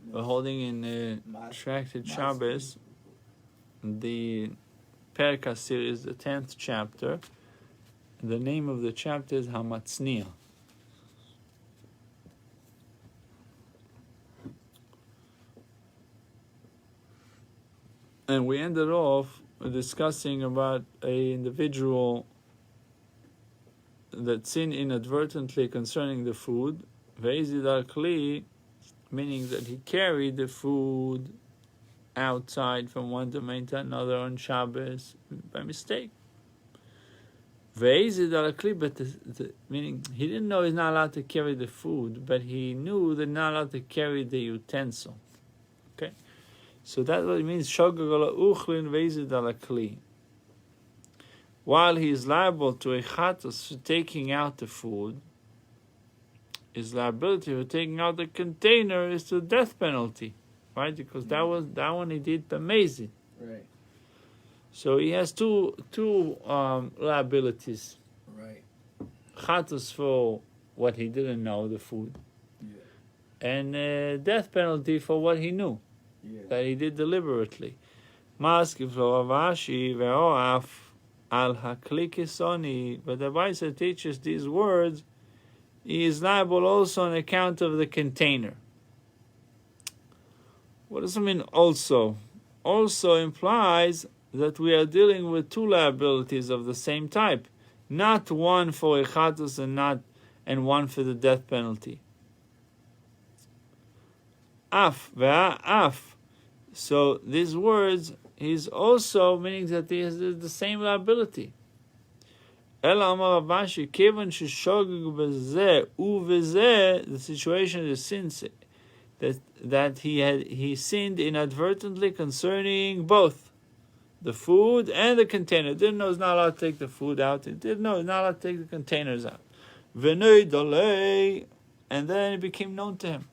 We're holding in Tractate Shabbos, the Perka series, the 10th chapter. The name of the chapter is Hamatzniya. And we ended off discussing about an individual that sinned inadvertently concerning the food, Ve'ezid al-Kli, meaning that he carried the food outside from one domain to another on Shabbos by mistake. Ve'ezid al-Kli, but meaning he didn't know he's not allowed to carry the food, but he knew that not allowed to carry the utensil. Okay, so that's what it means. Shogag uchlin ve'ezid al-Kli. While he is liable to a chatos for taking out the food, his liability for taking out the container is to death penalty, right? Because that one he did b'mezid. Right. So he has two liabilities. Right. Chatos for what he didn't know, the food, and death penalty for what he knew, that he did deliberately. Maskiv lo Ravashi ve'oaf al hakli kisoni. But the Bible teaches these words. He is liable also on account of the container. What does it mean also? Also implies that we are dealing with two liabilities of the same type, not one for echatus and one for the death penalty. Af ve'af. So these words is also meaning that he has the same liability. The situation is since that he sinned inadvertently concerning both the food and the container. Didn't know he's not allowed to take the food out. He didn't know he's not allowed to take the containers out. And then it became known to him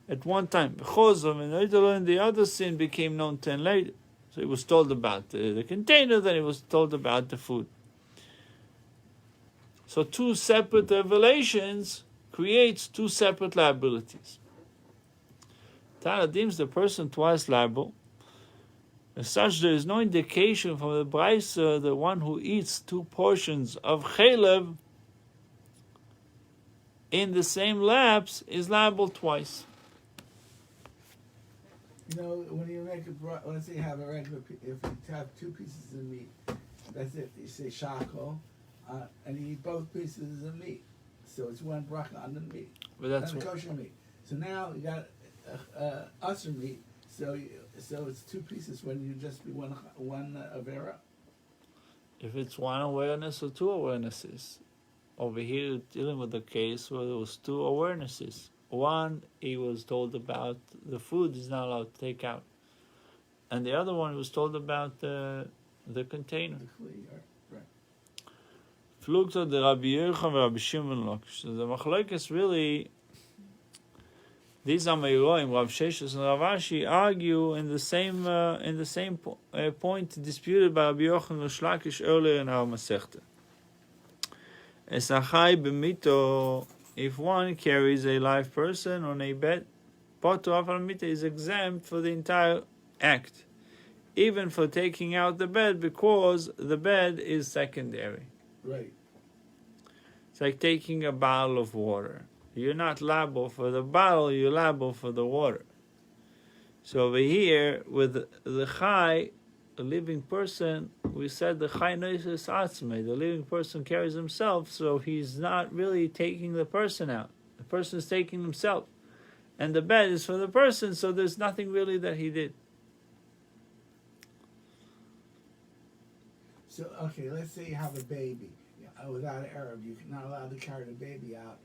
at one time. And the other sin became known to him later. So he was told about the container, then he was told about the food. So two separate revelations creates two separate liabilities. Tana deems the person twice liable. As such, there is no indication from the Braisa the one who eats two portions of chalev in the same lapse is liable twice. You know, when you make let's say you have a regular, if you have two pieces of meat, that's it. You say shako. And you eat both pieces of meat, so it's one bracha on the meat, but that's and the kosher meat. So now you got usher meat, so it's two pieces when you just be one avera. If it's one awareness or two awarenesses, over here dealing with the case where there was two awarenesses. One, he was told about the food he's not allowed to take out, and the other one was told about the container. Flugta the Rabbi Yochanan and Rabbi Shimon Lakish. So the machlokes really, these Amayroim, Rav Sheshes and Rav Ashi argue in the same point disputed by Rabbi Yochanan and Lakish earlier in our Masechta. Esachai b'mito, if one carries a live person on a bed, Potu afal mita is exempt for the entire act, even for taking out the bed, because the bed is secondary. Right. It's like taking a bottle of water. You're not liable for the bottle, you're liable for the water. So over here, with the chai, a living person, we said the chai noises atzmei, the living person carries himself, so he's not really taking the person out. The person is taking himself. And the bed is for the person, so there's nothing really that he did. So, okay, let's say you have a baby. Without an Arab, you're not allowed to carry the baby out.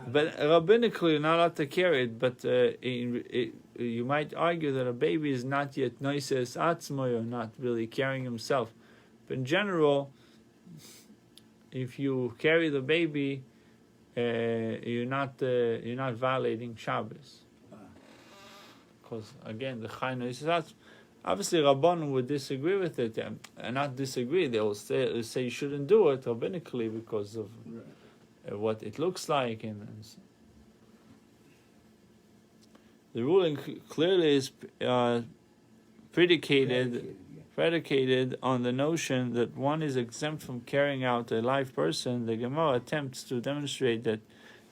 But rabbinically, you're not allowed to carry it. But you might argue that a baby is not yet noises atzmoy, or not really carrying himself. But in general, if you carry the baby, you're not violating Shabbos. Because again, the chai noises atzmoy. Obviously, Rabbanon would disagree with it, and not disagree. They will say you shouldn't do it rabbinically because of what it looks like. The ruling clearly is predicated on the notion that one is exempt from carrying out a live person. The Gemara attempts to demonstrate that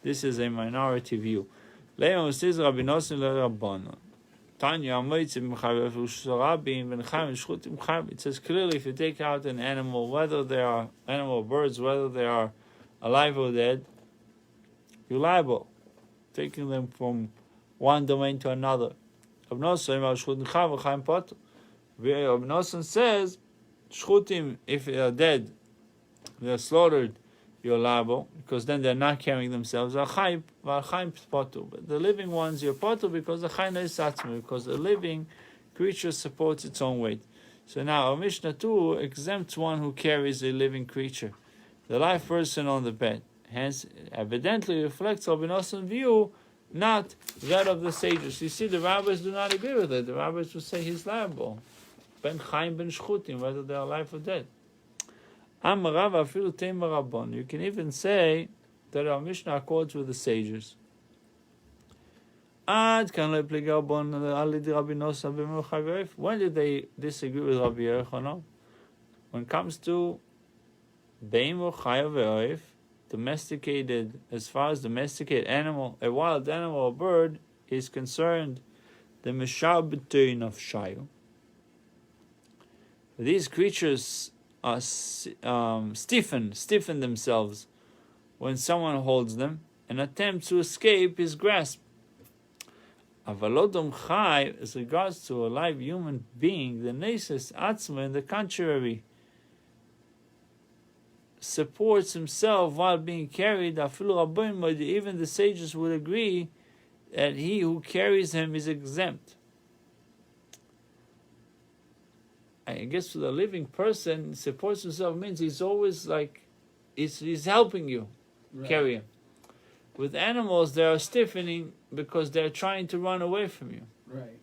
this is a minority view. It says clearly, if you take out an animal, whether they are animal birds, whether they are alive or dead, you're liable, taking them from one domain to another. Rabbi Menashe says, shchutim, if they are dead, they are slaughtered, you're liable, because then they're not carrying themselves. But the living ones, you're potter, because the chayna is satzma, because the living creature supports its own weight. So now, our Mishnah 2 exempts one who carries a living creature, the live person on the bed. Hence, evidently reflects Rabbi Menashe's view, not that of the sages. You see, the rabbis do not agree with it. The rabbis will say he's liable. Ben Chaim ben Shchutim, whether they are alive or dead. You can even say that our Mishnah accords with the sages. When did they disagree with Rabbi Yochanan? When it comes to domesticated, as far as domesticated animal, a wild animal or bird is concerned, the Meshar B'Tein of Shayu. These creatures are stiffen themselves when someone holds them and attempts to escape his grasp. Avalodom Chai, as regards to a live human being, the Neses Atzma, in the contrary, supports himself while being carried. Even the sages would agree that he who carries him is exempt. I guess for the living person, supports himself means he's always like, he's helping you carry him. With animals, they are stiffening because they're trying to run away from you. Right.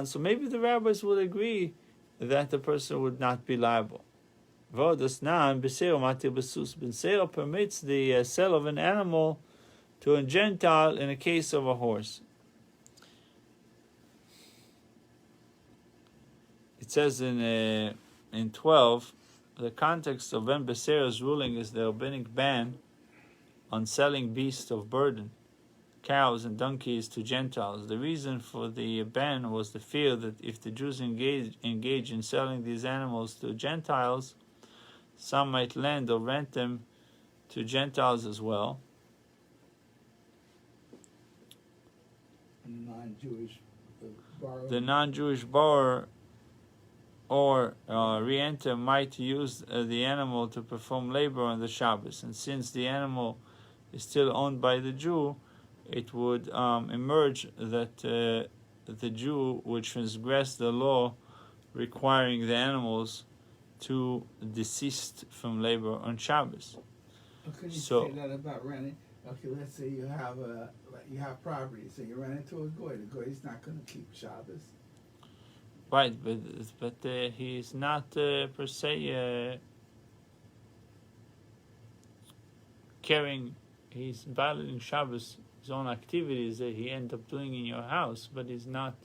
So maybe the rabbis would agree that the person would not be liable. Bensera permits the sale of an animal to a Gentile in a case of a horse. It says in 12, the context of Ben Besera's ruling is the rabbinic ban on selling beasts of burden, cows and donkeys, to Gentiles. The reason for the ban was the fear that if the Jews engage in selling these animals to Gentiles, some might lend or rent them to Gentiles as well. The non-Jewish borrower or re-enter might use the animal to perform labor on the Shabbos, and since the animal is still owned by the Jew, it would emerge that the Jew would transgress the law requiring the animals to desist from labor on Shabbos. Could you say that about renting? Okay, let's say you have property, so you rent it to a goy. The goy is not going to keep Shabbos. Right, but he's not per se carrying. He's violating Shabbos, his own activities that he ends up doing in your house, but he's not.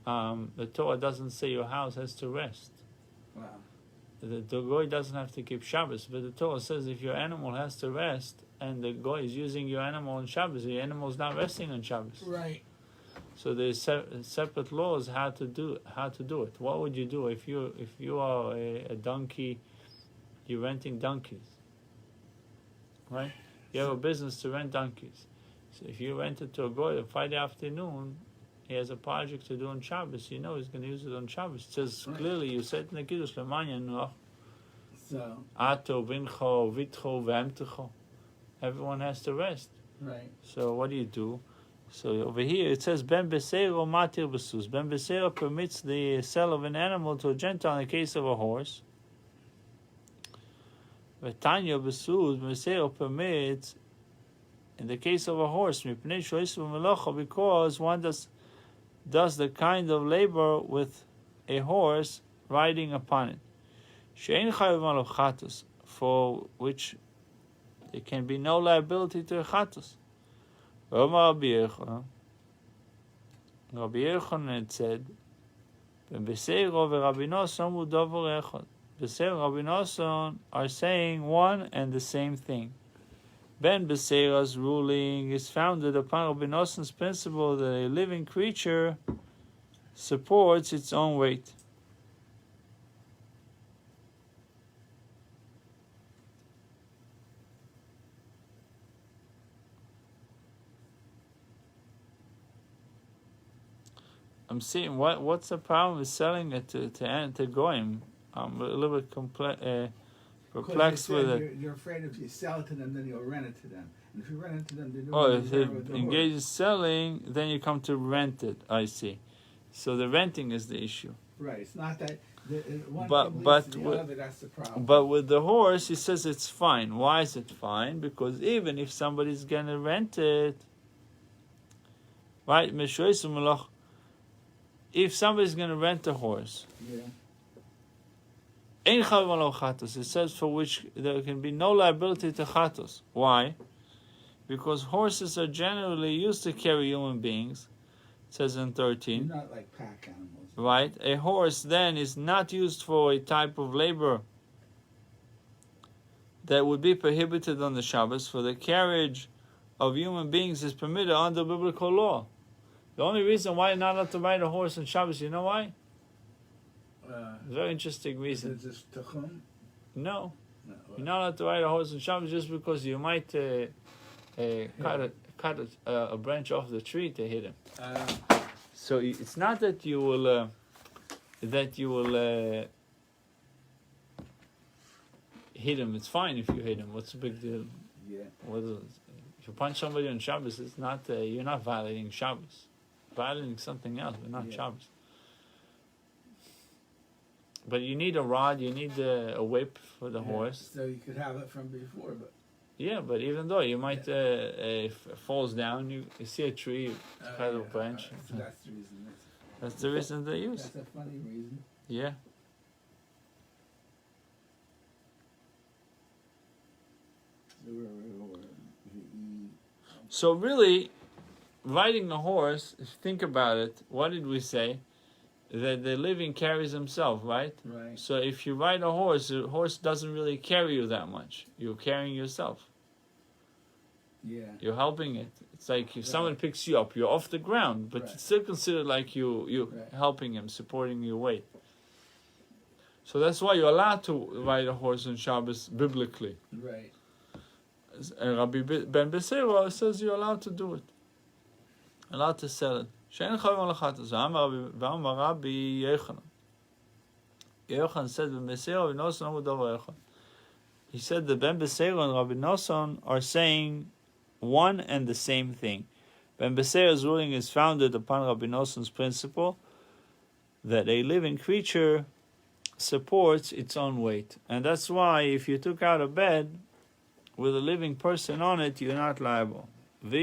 The Torah doesn't say your house has to rest. Wow. The goy doesn't have to keep Shabbos, but the Torah says if your animal has to rest and the goy is using your animal on Shabbos, the animal is not resting on Shabbos. Right. So there's separate laws how to do it. What would you do if you are a donkey? You're renting donkeys, right? You have a business to rent donkeys. So if you rent it to a goy on Friday afternoon, he has a project to do on Shabbos. You know he's going to use it on Shabbos. It says clearly, you said in the Kiddush, Lemanya Nuach, so Ato, Vincho, Vitcho, Vemtecho. Everyone has to rest. Right. So what do? So over here it says Ben Besero Matir Besus. Ben Besero permits the sale of an animal to a Gentile in the case of a horse. But Tanya Besus, Ben Besero permits in the case of a horse, because one does the kind of labor with a horse riding upon it, for which there can be no liability to a chatos. Rabbi Yochanan said, Beseiro v'Rabbi Nosson hu davar echad. Beseiro and Rabbi Nosson are saying one and the same thing. Ben Beseira's ruling is founded upon Rabbi Nosson's principle that a living creature supports its own weight. I'm seeing what's the problem with selling it to goyim? I'm a little bit perplexed with it. You're afraid if you sell it to them, then you'll rent it to them. And if you rent it to them, they're Oh, if they engage in selling, then you come to rent it. I see. So the renting is the issue. Right. It's not that one but thing but leads to the other, that's the problem. But with the horse, he says it's fine. Why is it fine? Because even if somebody's gonna rent it, right? If somebody's gonna rent a horse, it says for which there can be no liability to chatos. Why? Because horses are generally used to carry human beings. It says in 13. They're not like pack animals. Right? A horse then is not used for a type of labor that would be prohibited on the Shabbos, for the carriage of human beings is permitted under biblical law. The only reason why you're not allowed to ride a horse on Shabbos, you know why? Very interesting reason. Is this tuchum? No. You're not allowed to ride a horse on Shabbos just because you might cut a branch off the tree to hit him. So it's not that you will hit him. It's fine if you hit him. What's the big deal? Yeah. If you punch somebody on Shabbos, it's not you're not violating Shabbos. Violating something else, but not Shabbos. But you need a rod, you need a whip for the horse. So you could have it from before, but... Yeah, but even though you might, if it falls down, you see a tree, cut a branch. So that's the reason. That's the reason they use. That's a funny reason. Yeah. So really, riding a horse, if you think about it, what did we say? That the living carries himself, right? Right. So if you ride a horse, the horse doesn't really carry you that much. You're carrying yourself. Yeah. You're helping it. It's like if someone picks you up, you're off the ground, but it's still considered like you're helping him, supporting your weight. So that's why you're allowed to ride a horse on Shabbos biblically. Right. And Rabbi Ben Beseira says you're allowed to do it. Allowed to sell it. Rabbi Yochanan said, he said that Ben Beseira and Rabbi Nosson are saying one and the same thing. Ben Beseira's ruling is founded upon Rabbi Nosson's principle that a living creature supports its own weight. And that's why if you took out a bed with a living person on it, you're not liable. If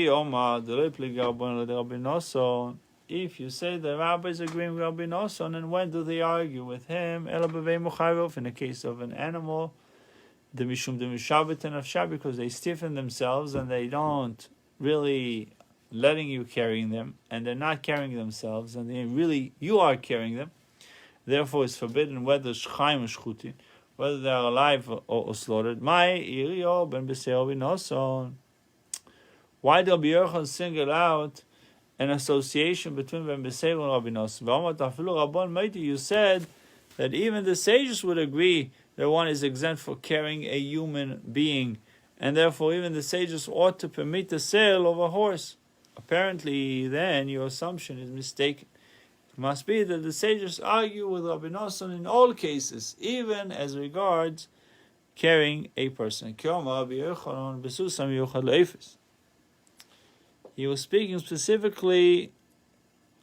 you say the rabbis agreeing with Rabbi Nosson, and when do they argue with him? In the case of an animal, because they stiffen themselves and they don't really letting you carrying them, and they're not carrying themselves, and you are carrying them. Therefore, it's forbidden whether shchaim or shchutin, whether they are alive or slaughtered. Why did Rabbi Yochanan single out an association between Ben Beseira and Rabbi Nosson? You said that even the sages would agree that one is exempt for carrying a human being, and therefore even the sages ought to permit the sale of a horse. Apparently, then your assumption is mistaken. It must be that the sages argue with Rabbi Nosson in all cases, even as regards carrying a person. He was speaking specifically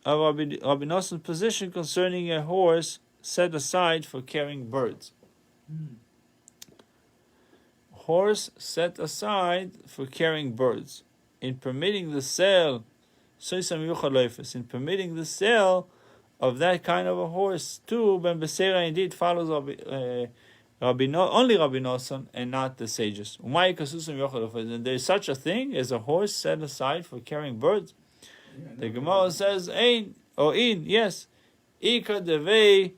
of Rabbi Nosson's position concerning a horse set aside for carrying birds. Horse set aside for carrying birds. In permitting the sale, in permitting the sale of that kind of a horse too, Ben Beseira indeed follows Only Rabbi Nosson and not the sages. And there is such a thing as a horse set aside for carrying birds. The Gemara says, Ein, or In, yes. Ika devei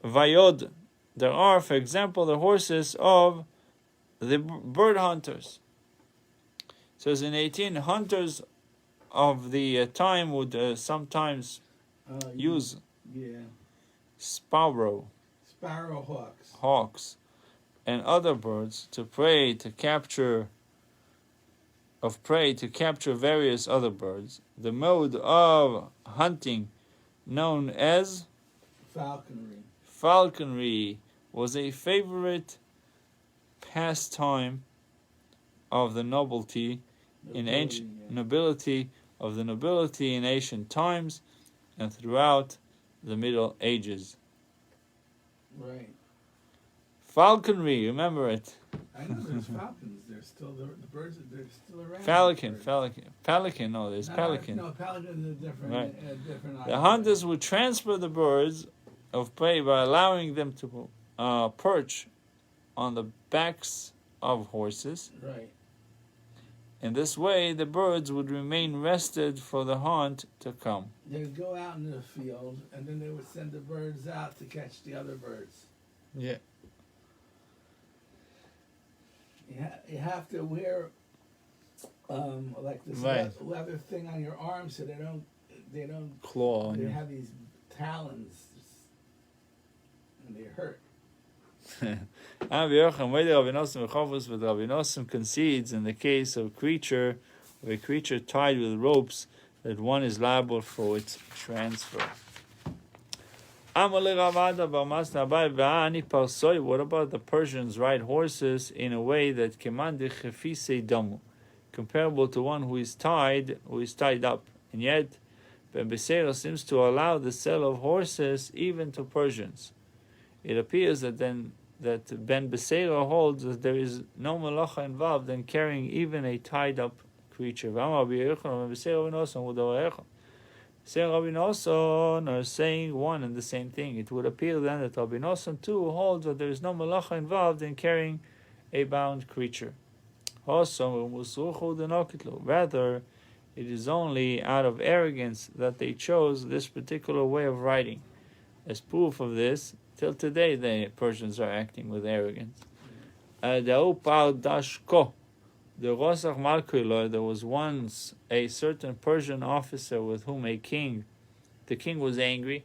vayod. There are, for example, the horses of the bird hunters. It says in 18, hunters of the time would sometimes use sparrow hawks, and other birds to capture various other birds. The mode of hunting known as falconry was a favorite pastime of the nobility in ancient times and throughout the Middle Ages. Right. Falconry, remember it. I know there's falcons. There's still the birds. They're still around. Pelican. No, there's pelican. No, pelicans are different. Right. Different. The hunters would transfer the birds of prey by allowing them to perch on the backs of horses. Right. In this way, the birds would remain rested for the hunt to come. They would go out in the field, and then they would send the birds out to catch the other birds. Yeah. You have to wear like this leather thing on your arm so they don't claw. They have these talons, and they hurt. Rabbi Menashe concedes in the case of a creature tied with ropes that one is liable for its transfer. What about the Persians ride horses in a way that comparable to one who is tied up, and yet Ben Beseira seems to allow the sale of horses even to Persians. It appears that Ben Beseira holds that there is no malacha involved in carrying even a tied up creature. Saying Rabbi Nosson are saying one and the same thing. It would appear then that Rabbi Nosson too holds that there is no malacha involved in carrying a bound creature. Rather, it is only out of arrogance that they chose this particular way of writing. As proof of this, till today the Persians are acting with arrogance. There was once a certain Persian officer with whom the king was angry,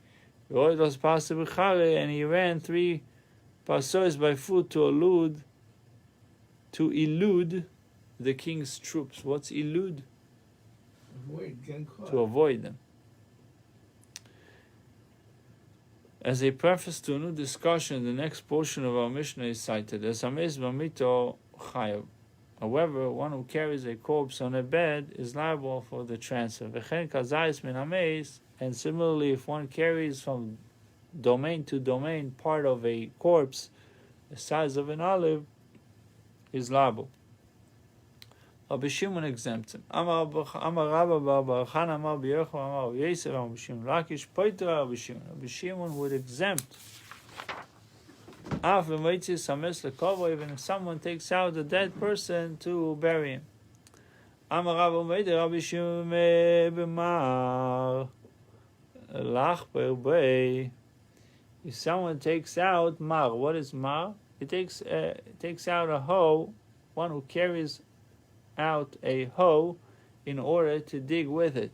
and he ran 3 pasos by foot to elude the king's troops. What's elude? To avoid them. As a preface to a new discussion, the next portion of our Mishnah is cited as Hamez Bamito Chayav. However, one who carries a corpse on a bed is liable for the transfer. And similarly, if one carries from domain to domain part of a corpse the size of an olive, is liable. Rabbi Shimon exempts him. Amar Rabba Bar Chana Amar B'Yochel Amar Yosef Amar Shimon Lakish Poitra Rabbi Shimon. Rabbi Shimon would exempt. Even if someone takes out a dead person to bury him. If someone takes out mar, what is mar? It takes out a hoe, one who carries out a hoe in order to dig with it.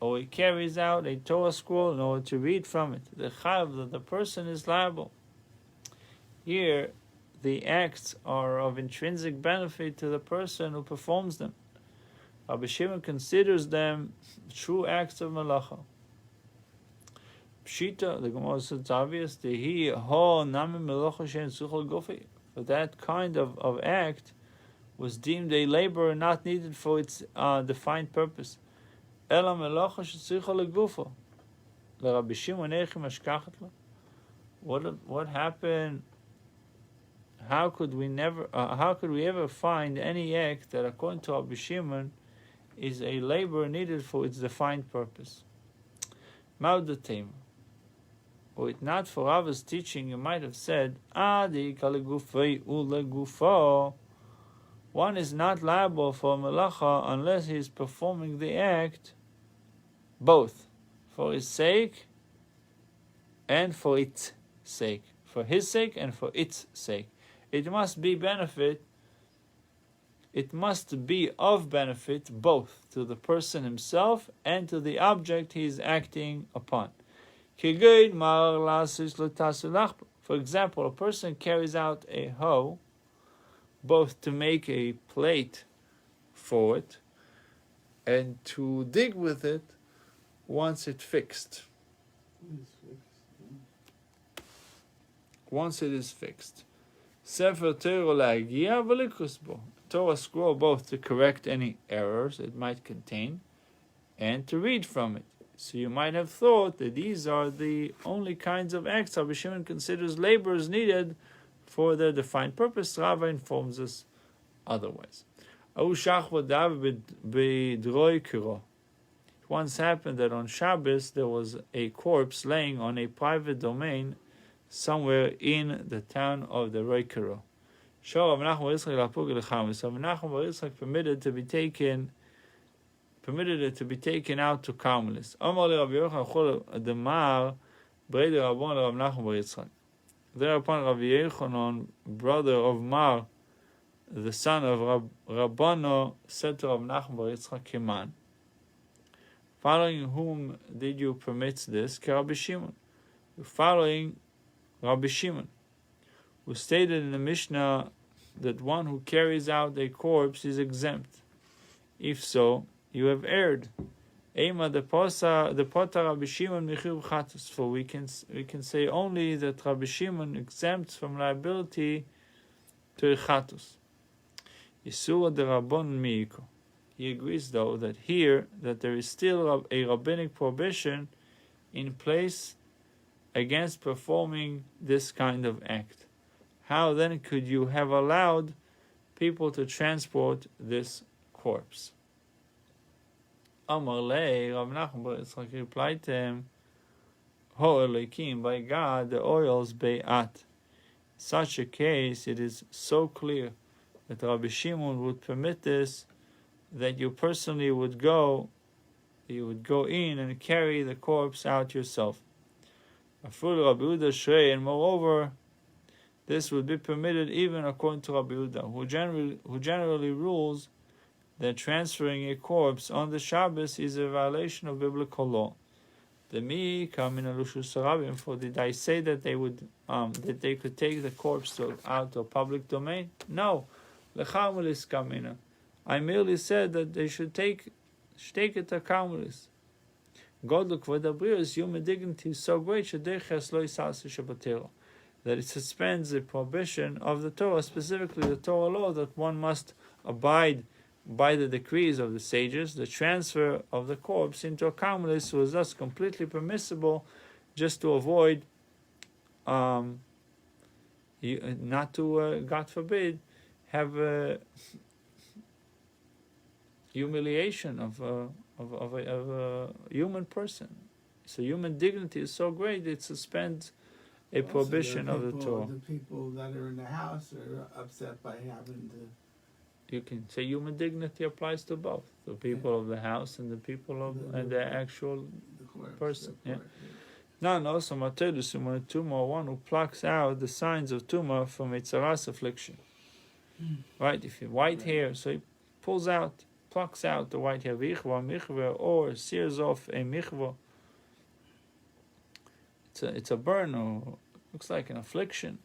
Or he carries out a Torah scroll in order to read from it. The chayav that the person is liable. Here, the acts are of intrinsic benefit to the person who performs them. Rabbi Shimon considers them true acts of malacha. Pshita, the Gemara says it's obvious. For that kind of act was deemed a labor not needed for its defined purpose. What happened? How could we ever find any act that, according to Rabbi Shimon, is a labor needed for its defined purpose? Were it not for Rava's teaching, you might have said, Adi kalegufei ulegufo. One is not liable for melacha unless he is performing the act both for his sake and for its sake. For his sake and for its sake. It must be benefit. It must be of benefit both to the person himself and to the object he is acting upon. For example, a person carries out a hoe both to make a plate for it and to dig with it once it's fixed. Once it is fixed. Sefer Torah la'agia v'likus bo. Torah scroll both to correct any errors it might contain and to read from it. So you might have thought that these are the only kinds of acts Rabbi Shimon considers labors needed for their defined purpose. Rava informs us otherwise. It once happened that on Shabbos there was a corpse laying on a private domain somewhere in the town of the Roikero. So Menachem Bar Yitzchak permitted it to be taken out to Carmelis. Thereupon Rabbi Yechonon, brother of Mar, the son of Rabbano, said to Rabbi Menachem Bar Yitzchak Kiman, following whom did you permit this? Rabbi Shimon. Following Rabbi Shimon, who stated in the Mishnah that one who carries out a corpse is exempt. If so, you have erred. Ema the pota Rabbi Shimon michiv chatus. For we can say only that Rabbi Shimon exempts from liability to a chatus. Yisura de Rabbon miiko. He agrees, though, that there is still a rabbinic prohibition in place against performing this kind of act. How then could you have allowed people to transport this corpse? Amar lei, Rav Nachman bar Yitzchak replied to him, Ho Elokim, by God, the oils be'at. In such a case, it is so clear that Rabbi Shimon would permit this, that you personally would go in and carry the corpse out yourself. And moreover, this would be permitted even according to Rabbi Yehuda, who generally rules that transferring a corpse on the Shabbos is a violation of biblical law. The mi kamin alushus rabim. For did I say that they could take the corpse out to a public domain? No, lechamulis kamina. I merely said that they should take it to Carmelis. Godluk v'dabrius, human dignity is so great that it suspends the prohibition of the Torah, specifically the Torah law, that one must abide by the decrees of the sages. The transfer of the corpse into a Carmelis was thus completely permissible, just to avoid, not to, God forbid, have a humiliation of a human person. So human dignity is so great it suspends a prohibition of the Torah. The people that are in the house are upset by having to. You can say human dignity applies to both the people of the house and the people of the actual person. None also matedus tumor, one who plucks out the signs of tumor from a tzaras affliction. Right, if you have white hair, so he plucks out the white hair, or sears off a michvah. It's a burn, or looks like an affliction.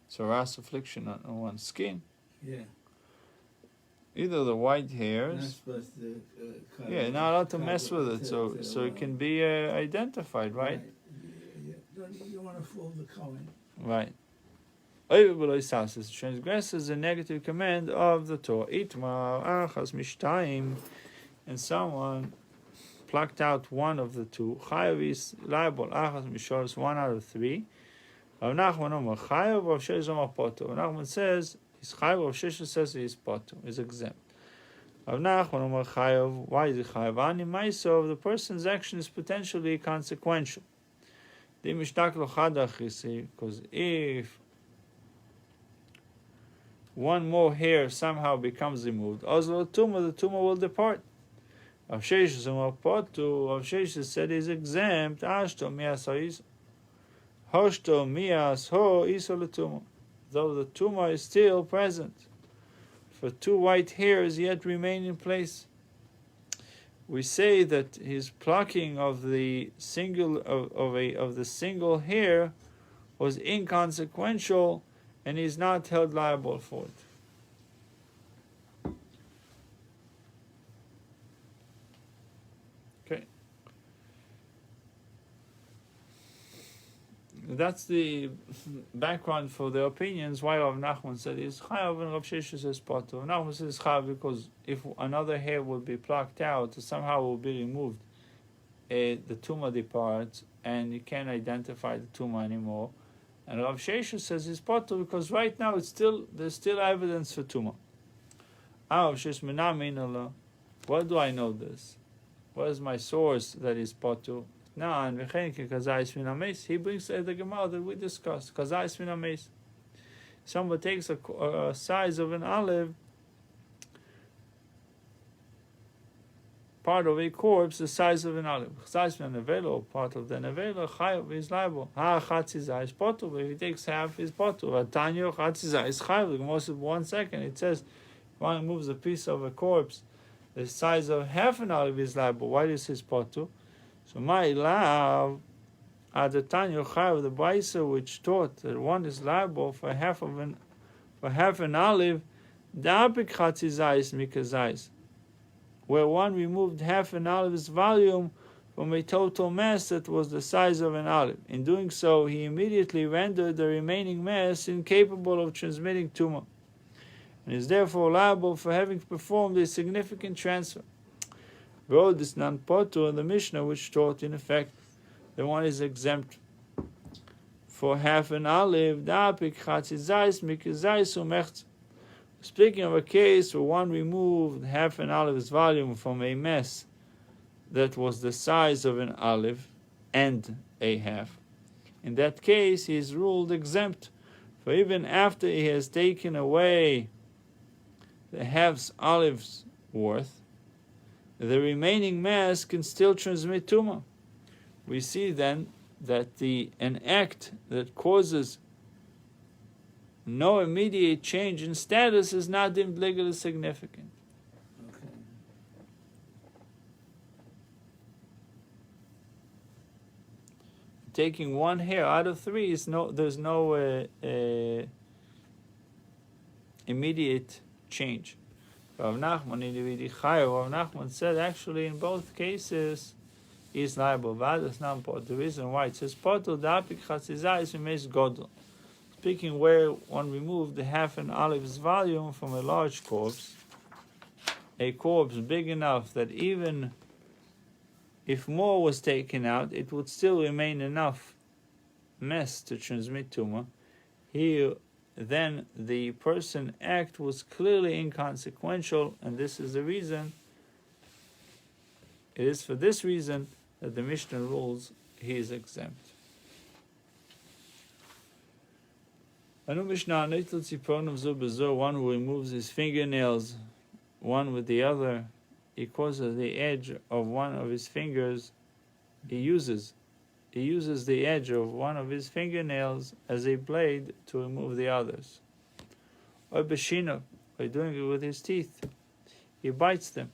It's a ras affliction on one's skin. Yeah. Either the white hairs. Not supposed to not allowed to mess with it, so it can be identified, right? You want to fool the Kohen. Right. It transgresses the negative command of the Torah. And someone plucked out one of the two. Chayav is liable. Achas mishor, 1 out of 3. Rav Nachman says he's chayav. Rav Sheshes says he's potter, is exempt. Rav Nachman Omer Chayav. Why is it Chayav? Ani Ma'aseh, the person's action is potentially consequential. Because if one more hair somehow becomes removed, also the tumor will depart. Rav Sheshes said is exempt. Ashto mias ha'is, hoshto mias ho iso l'tumor. Though the tumor is still present, for two white hairs yet remain in place. We say that his plucking of the single of the single hair was inconsequential, and he's not held liable for it. Okay, that's the background for the opinions why Rav Nachman said is chayav and Rav Sheshes says potter. Rav Nachman says chayav because if another hair would be plucked out, somehow will be removed, the tumor departs and you can't identify the tumor anymore. And Rav Sheshes says it's potter because right now there's still evidence for tumor. What do I know this? What is my source that is potter? Now, and he brings the Gemara that we discussed. Someone takes a size of an olive, part of a corpse, the size of an olive. Size of an nevela, part of the nevela, chayav is liable. Chatziza is potter. If he takes half, is potter. Tanyo chatziza is chayav. The Gemara said 1 second. It says, if one moves a piece of a corpse, the size of half an olive is liable. Why does it say potter? So my love, at the Tanya Chayav, the Baisa, which taught that one is liable for half an olive, da'apik chatzizais mikazais, where one removed half an olive's volume from a total mass that was the size of an olive. In doing so, he immediately rendered the remaining mass incapable of transmitting tumor, and is therefore liable for having performed a significant transfer. Wrote this non-potter in the Mishnah, which taught in effect that one is exempt for half an olive. Speaking of a case where one removed half an olive's volume from a mess that was the size of an olive and a half, in that case he is ruled exempt, for even after he has taken away the half's olive's worth, the remaining mass can still transmit tumor. We see then that an act that causes no immediate change in status is not deemed legally significant. Okay. Taking one hair out of three there's no immediate change. Rav Nachman said actually in both cases is liable. The reason why it says potter da'apik chatzizah is memes godel. Speaking where one removed the half an olive's volume from a large corpse, a corpse big enough that even if more was taken out, it would still remain enough mess to transmit tumor. Here, then the person act was clearly inconsequential, and this is the reason. It is for this reason that the Mishnah rules he is exempt. One who removes his fingernails one with the other, he causes the edge of one of his fingers. He uses the edge of one of his fingernails as a blade to remove the others. Or beshino, by doing it with his teeth, he bites them,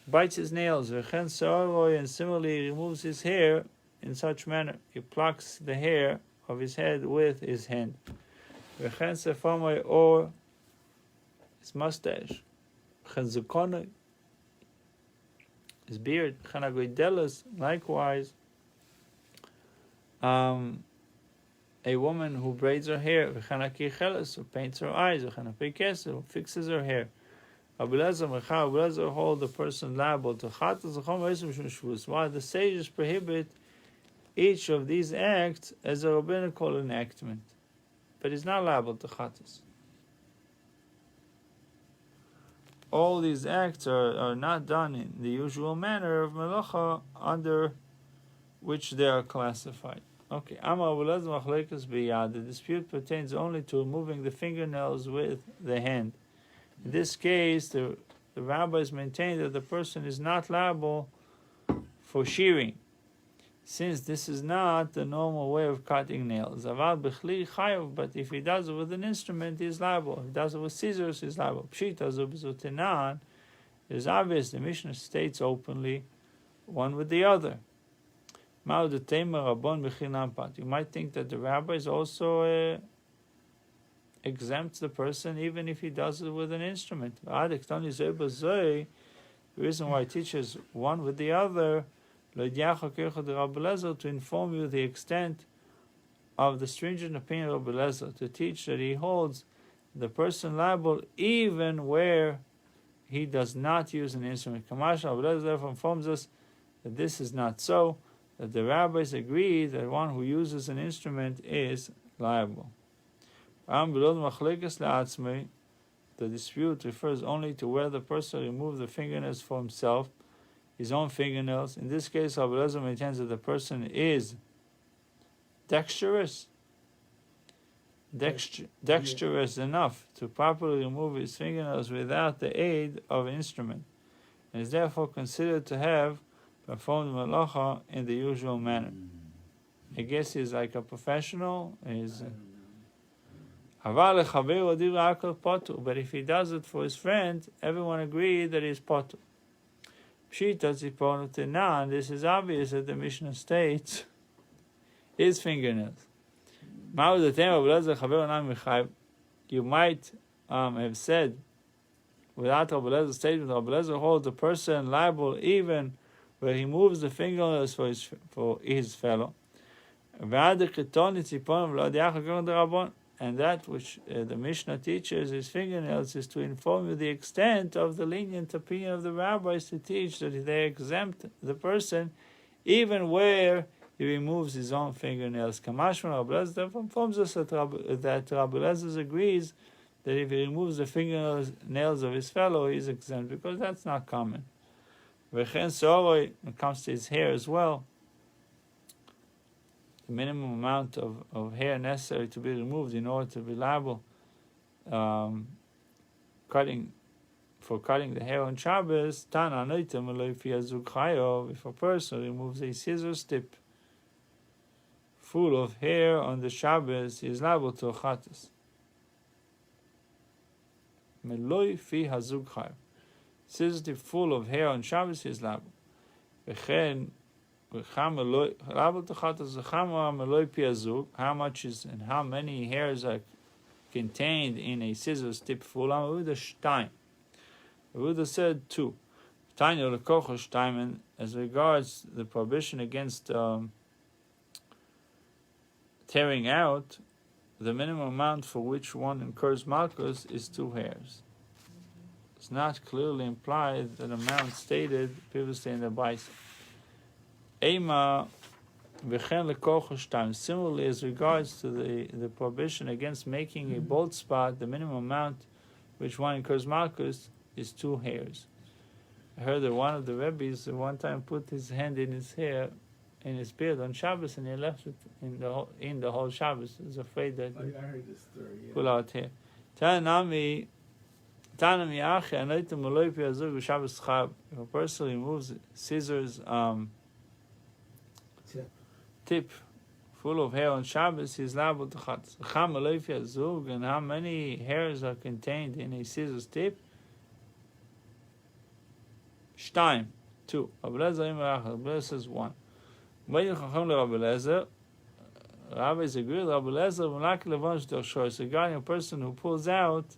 bites his nails, and similarly removes his hair in such manner. He plucks the hair of his head with his hand, or his mustache, his beard, likewise. A woman who braids her hair, who paints her eyes, who fixes her hair. Rabbi Lezer hold the person liable to chatas. While the sages prohibit each of these acts as a rabbinical enactment, but he's not liable to chatas. all these acts are not done in the usual manner of melacha under which they are classified. Okay, the dispute pertains only to removing the fingernails with the hand. In this case, the rabbis maintain that the person is not liable for shearing, since this is not the normal way of cutting nails. But if he does it with an instrument, he is liable. If he does it with scissors, he is liable. Pshita it is obvious. The Mishnah states openly, one with the other. You might think that the rabbis also exempts the person even if he does it with an instrument. The reason why it teaches one with the other, to inform you the extent of the stringent opinion of Rabbi Lezer, to teach that he holds the person liable even where he does not use an instrument. Kamash Rabbi Lezer therefore informs us that this is not so, that the rabbis agree that one who uses an instrument is liable. The dispute refers only to whether the person removes the fingernails for himself, his own fingernails. In this case, Rabbi Lezer maintains that the person is dexterous enough to properly remove his fingernails without the aid of an instrument, and is therefore considered to have performed malacha in the usual manner. I guess he's like a professional. But if he does it for his friend, everyone agreed that he's potter. And this is obvious that the Mishnah states his fingernails. You might have said, without Rabbi Lezer's statement, Rabbi Lezer holds the person liable even where he moves the fingernails for his fellow. And that which the Mishnah teaches his fingernails is to inform you the extent of the lenient opinion of the rabbis, to teach that they exempt the person even where he removes his own fingernails. Kamashman Rabbi Lezer informs us that Rabbi Lezer agrees that if he removes the fingernails of his fellow, he is exempt, because that's not common. When it comes to his hair as well, the minimum amount of hair necessary to be removed in order to be liable cutting the hair on Shabbos, if a person removes a scissors tip full of hair on the Shabbos, he is liable to a chatas. Scissors tip full of hair on Shabbos, he is liable. How much is and how many hairs are contained in a scissors tip full? Yehuda said 2. And as regards the prohibition against tearing out, the minimum amount for which one incurs malchus is 2 hairs. It's not clearly implied that amount stated previously in the Bais. Similarly, as regards to the prohibition against making a bald spot, the minimum amount which one incurs malchus is 2 hairs. I heard that one of the rabbis at one time put his hand in his hair, in his beard on Shabbos, and he left it in the whole Shabbos. He was afraid that I heard this story. Yeah. Pull out hair. If a person removes scissors tip full of hair on Shabbos, he is liable to chatas. And how many hairs are contained in a scissors tip? 2. Rabbi Lezer says 1. Rabbis agree with Rabbi Lezer regarding a person who pulls out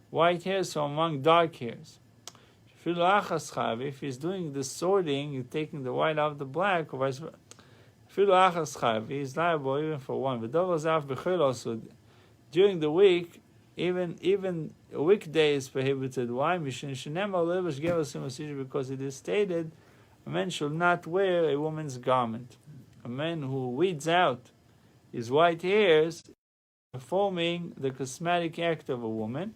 white hairs from among dark hairs. If he's doing the sorting, he's taking the white out of the black, or vice versa, he is liable even for 1. During the week, even a weekday is prohibited. Why? Because it is stated, a man shall not wear a woman's garment. A man who weeds out his white hairs is performing the cosmetic act of a woman,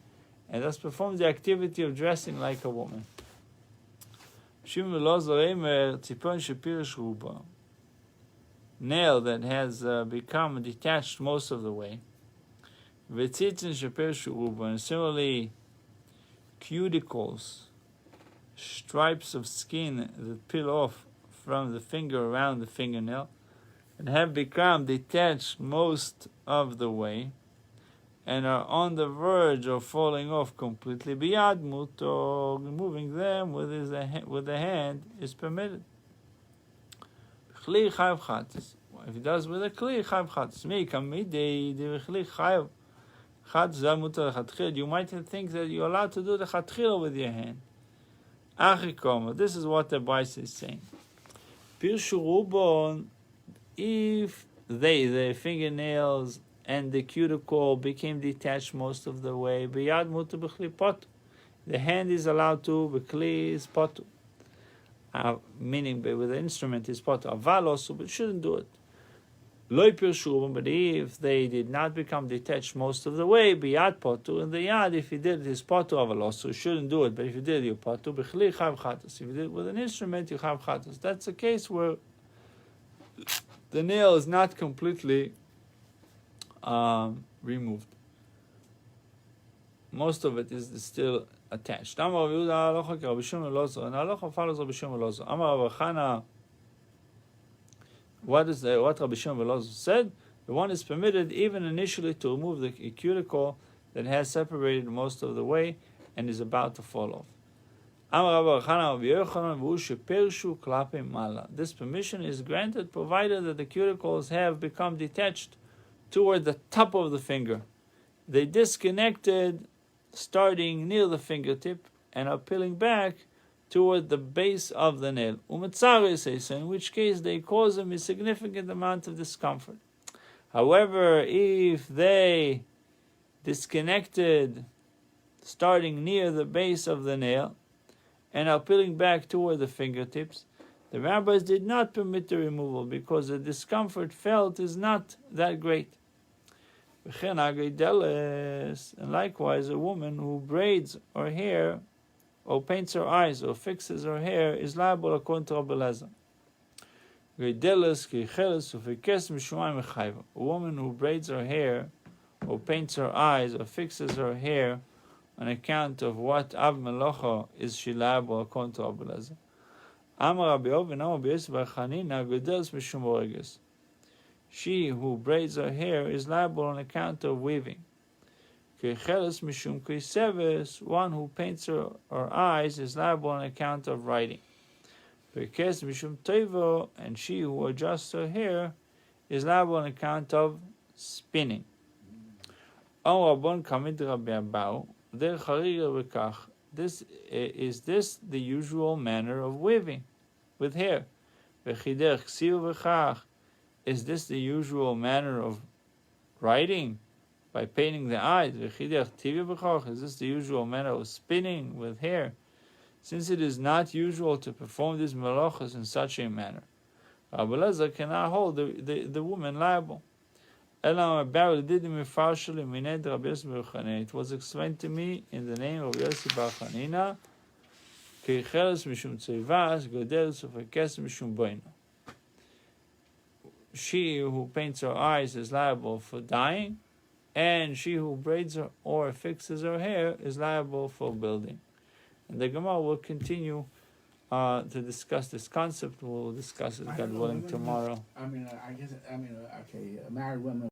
and thus performs the activity of dressing like a woman. Nail that has become detached most of the way. And similarly, cuticles, stripes of skin that peel off from the finger around the fingernail, and have become detached most of the way, and are on the verge of falling off completely. Biyad muto, removing them with the hand is permitted. Kli chayv chatas. If he does with a kli chayv chatas, me kamidei de kli chayv chatas muto lechatchil. You might think that you're allowed to do the chatchil with your hand. Achikoma. This is what the Bais is saying. Pirshu rubon. If the fingernails and the cuticle became detached most of the way, biyad mutu b'chli potu. The hand is allowed to, b'chli is potu. Meaning with the instrument is potu. Aval also, but shouldn't do it. Loi pirshu, but if they did not become detached most of the way, biyad potu, and the yad, if you did it, is potu aval also, shouldn't do it. But if you did it, you potu, b'chli chav chatas. If you did it with an instrument, you chav chatas. That's a case where the nail is not completely removed. Most of it is still attached. Amar Rabbi Yehuda halacha Rabbi Shimon Elazar, and halacha follows Rabbi Shimon Elazar. Amar Rabbi Chana, what Rabbi Shimon Elazar said? The one is permitted even initially to remove the cuticle that has separated most of the way and is about to fall off. This permission is granted provided that the cuticles have become detached toward the top of the finger. They disconnected starting near the fingertip and are peeling back toward the base of the nail. In which case they cause them a significant amount of discomfort. However, if they disconnected starting near the base of the nail and are peeling back toward the fingertips, the rabbis did not permit the removal because the discomfort felt is not that great. And likewise, a woman who braids her hair, or paints her eyes, or fixes her hair, is liable according to Rabbi Elazar. A woman who braids her hair, or paints her eyes, or fixes her hair, on account of what Av Melocha is she liable according to Rabbi Elazar. Amar Rabbi Oven, Amar Rabbi Yosef bar Chanina, Gedelos mishum oreges. She who braids her hair is liable on account of weaving. Kecheles mishum kriseves, one who paints her eyes is liable on account of writing. Pekes mishum toivo, and she who adjusts her hair is liable on account of spinning. Amar Rabban kamid Rabbi Abau. This is the usual manner of weaving with hair. Is this the usual manner of writing by painting the eyes? Is this the usual manner of spinning with hair? Since it is not usual to perform these malachas in such a manner, Rabbi Elazar cannot hold the woman liable. It was explained to me in the name of Yossi bar Chanina. She who paints her eyes is liable for dying, and she who braids her or fixes her hair is liable for building. And the Gemara will continue to discuss this concept. We'll discuss it, God willing, tomorrow. Okay, married women